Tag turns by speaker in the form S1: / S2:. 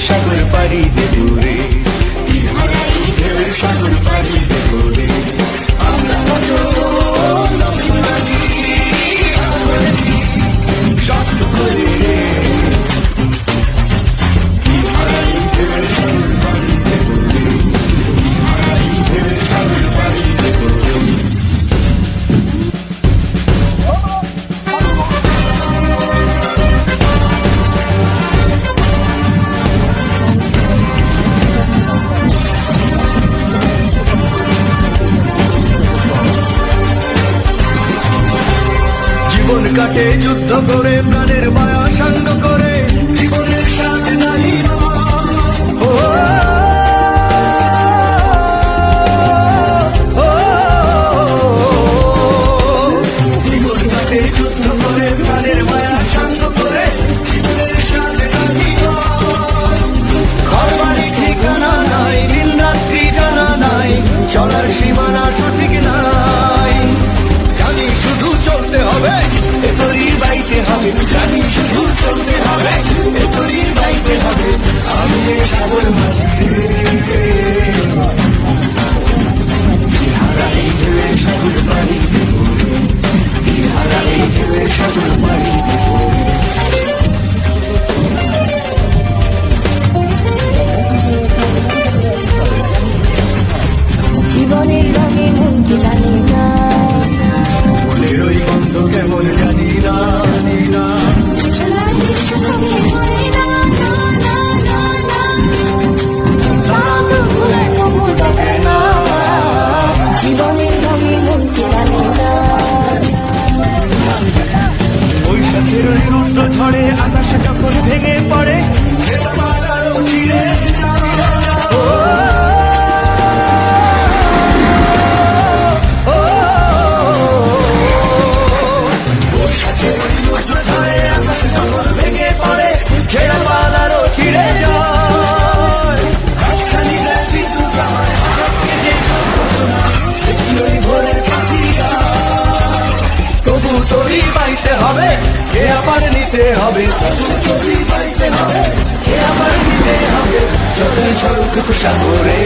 S1: সাগর পাড়ি দেব রে, ঢেউয়ের সাগর পাড়ি দেব রে। আমরা শক্ত করে রে, ঢেউয়ের সাগর পাড়ি দেব রে, ঢেউয়ের সাগর পাড়ি দেব রে। জীবন কাটে যুদ্ধ করে, প্রাণের মায়া সাঙ্গ করে, জীবনের সাথে নাই জীবন কাটে যুদ্ধ করে, প্রাণের মায়া সাঙ্গ করে, জীবনের সাথে নাই ঘর বাড়ি ঠিকানা নাই, দিন রাত্রি জানা নাই, চলার সীমানা সঠিক নাই। জানি শুধু চলতে হবে, এতরি বাইতে হবে, জানি শুধু চলতে হবে, এতরি বাইতে হবে। আমি সাগর মাঝি রে, হারাই ঢেউয়ের সাগর পাড়ি দেব রে, হারাই ঢেউয়ের সাগর পাড়ি দেব রে।
S2: জীবনের রঙে মনকে জানি না,
S1: মনের ওই গন্ধ কেমন জানি না, জানি না।
S2: জীবনের রঙে মনকে জানি না।
S1: বৈশাখের ওই রুদ্র ঝড়ে আকাশ যখন ভেঙে পড়ে, চিড়ে ভেঙে পড়ে, ছেড়া পালারও ছিঁড়ে যায়। ভোরের পাখিরা তবু তোরই বাইতে হবে, কে আবার নিতে হবে, তবু তোরই বাইতে হবে, কে আবার নিতে হবে। যতই ছড়ুক সাগরে